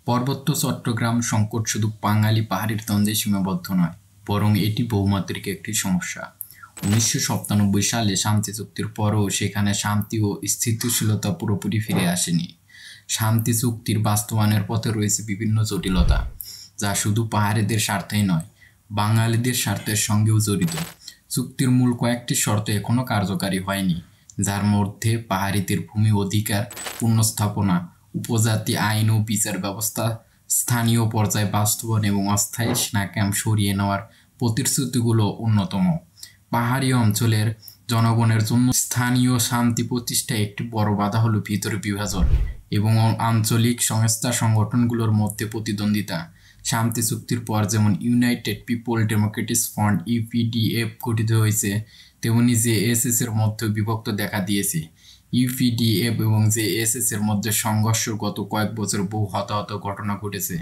পার্বত্য চট্টগ্রাম সংকট শুধু বাঙালি পাহাড়ির দ্বন্দ্বে সীমাবদ্ধ নয়, বরং এটি বহুমাত্রিক একটি সমস্যা। ১৯৯৭ সালে শান্তি চুক্তির পরও সেখানে শান্তি ও স্থিতিশীলতা পুরোপুরি ফিরে আসেনি। শান্তি চুক্তির বাস্তবায়নের পথে রয়েছে বিভিন্ন জটিলতা, যা শুধু পাহাড়িদের স্বার্থেই নয়, বাঙালিদের স্বার্থের সঙ্গেও জড়িত। চুক্তির মূল কয়েকটি শর্ত এখনও কার্যকারী হয়নি, যার মধ্যে পাহাড়িদের ভূমি অধিকার পুনঃস্থাপনা, উপজাতি আইন ও বিচার ব্যবস্থা স্থানীয় পর্যায়ে বাস্তবায়ন এবং অস্থায়ী সেনা ক্যাম্প সরিয়ে নেওয়ার প্রতিশ্রুতিগুলো অন্যতম। পাহাড়ি অঞ্চলের জনগণের জন্য স্থানীয় শান্তি প্রতিষ্ঠায় একটি বড় বাধা হলো ভিতরে বিভাজন এবং আঞ্চলিক সংস্থা সংগঠনগুলোর মধ্যে প্রতিদ্বন্দ্বিতা। শান্তি চুক্তির পর যেমন United people Democratic front UPDF গঠিত হয়েছে, তেমনি জেএসএস এর মধ্যে বিভক্ত দেখা দিয়েছে। ইউপিডিএফ এবং জেএসএস এর মধ্যে সংঘর্ষ গত কয়েক বছর বহু হতাহত ঘটনা ঘটেছে।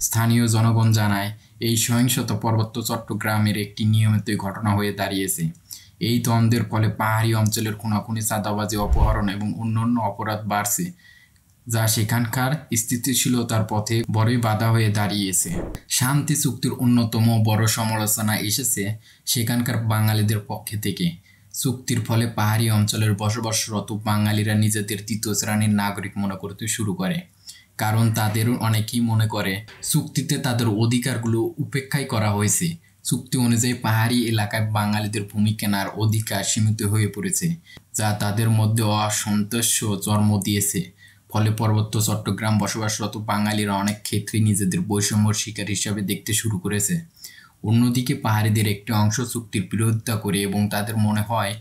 স্থানীয় জনগণ জানায়, এই সহিংসতা পার্বত্য চট্টগ্রামের একটি নিয়মিত ঘটনা হয়ে দাঁড়িয়েছে। এই দ্বন্দ্বের ফলে পাহাড়ি অঞ্চলের খুনাখুনি, চাঁদাবাজি, অপহরণ এবং অন্যান্য অপরাধ বাড়ছে, যা সেখানকার স্থিতিশীলতার পথে বড়ই বাধা হয়ে দাঁড়িয়েছে। শান্তি চুক্তির অন্যতম বড় সমালোচনা এসেছে সেখানকার বাঙালিদের পক্ষ থেকে। চুক্তির ফলে পাহাড়ি অঞ্চলের বসবাসরত বাঙালিরা নিজেদের দ্বিতীয় শ্রেণীর নাগরিক মনে করতে শুরু করে, কারণ তাদের অনেকেই মনে করে চুক্তিতে তাদের অধিকারগুলো উপেক্ষাই করা হয়েছে। চুক্তি অনুযায়ী পাহাড়ি এলাকায় বাঙালিদের ভূমি কেনার অধিকার সীমিত হয়ে পড়েছে, যা তাদের মধ্যে অসন্তোষ জন্ম দিয়েছে। ফলে পার্বত্য চট্টগ্রাম বসবাসরত বাঙালিরা অনেক ক্ষেত্রেই নিজেদের বৈষম্যর শিকার হিসাবে দেখতে শুরু করেছে। অন্যদিকে পাহাড়িদের একটি অংশ চুক্তির বিরোধিতা করে এবং তাদের মনে হয়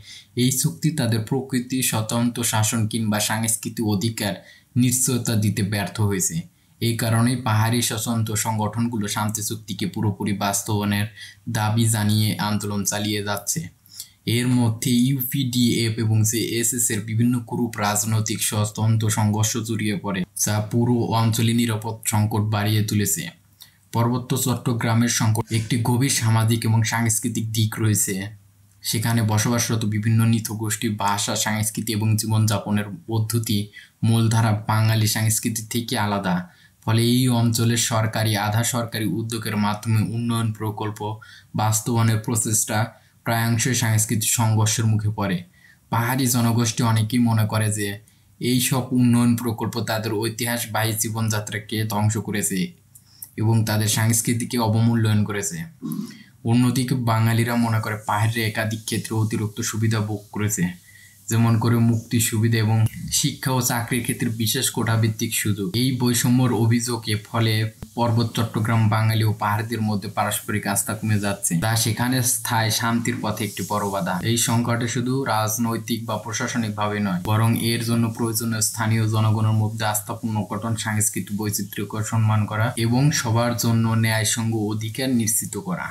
এই চুক্তি তাদের প্রকৃতি, স্বতন্ত্র শাসন কিংবা সাংস্কৃতিক অধিকার নিশ্চয়তা দিতে ব্যর্থ হয়েছে। এই কারণেই পাহাড়ি স্বতন্ত্র সংগঠনগুলো শান্তি চুক্তিকে পুরোপুরি বাস্তবায়নের দাবি জানিয়ে আন্দোলন চালিয়ে যাচ্ছে। এর মধ্যে ইউপিডিএফ এবং জেএসএস এর বিভিন্ন গ্রুপ রাজনৈতিক স্বতন্ত্র সংঘর্ষ জড়িয়ে পড়ে, যা পুরো অঞ্চলে নিরাপদ সংকট বাড়িয়ে তুলেছে। পার্বত্য চট্টগ্রামের সংকট একটি গভীর সামাজিক এবং সাংস্কৃতিক দিক রয়েছে। সেখানে বসবাসরত বিভিন্ন নৃগোষ্ঠী, ভাষা, সংস্কৃতি এবং জীবনযাপনের পদ্ধতি মূলধারা বাঙালি সংস্কৃতি থেকে আলাদা। ফলে এই অঞ্চলের সরকারি, আধা সরকারি উদ্যোগের মাধ্যমে উন্নয়ন প্রকল্প বাস্তবায়নের প্রচেষ্টা প্রায়শই সাংস্কৃতিক সংঘর্ষের মুখে পড়ে। পাহাড়ি জনগোষ্ঠী অনেকেই মনে করে যে এই সব উন্নয়ন প্রকল্প তাদের ঐতিহ্যবাহী জীবনযাত্রাকে ধ্বংস করেছে এবং তাদের সংস্কৃতিকে অবমূল্যায়ন করেছে। অন্যদিকে বাঙালিরা মনে করে পাহাড়িরা একাধিক ক্ষেত্রে অতিরিক্ত সুবিধা ভোগ করেছে, যেমন করে মুক্তির সুবিধা এবং শিক্ষা ও চাকরির ক্ষেত্রে বিশেষ কোটাভিত্তিক সুযোগ। এই বৈষম্যর অভিযোগে ফলে পার্বত্য চট্টগ্রাম বাঙালি ও পাহাড়িদের মধ্যে পারস্পরিক আস্থা কমে যাচ্ছে, যা সেখানে স্থায়ী শান্তির পথে একটি বড় বাধা। এই সংকটে শুধু রাজনৈতিক বা প্রশাসনিকভাবে নয়, বরং এর জন্য প্রয়োজনীয় স্থানীয় জনগণের মধ্যে আস্থাপূর্ণ গঠন, সাংস্কৃতিক বৈচিত্র্যকে সম্মান করা এবং সবার জন্য ন্যায়সঙ্গ অধিকার নিশ্চিত করা।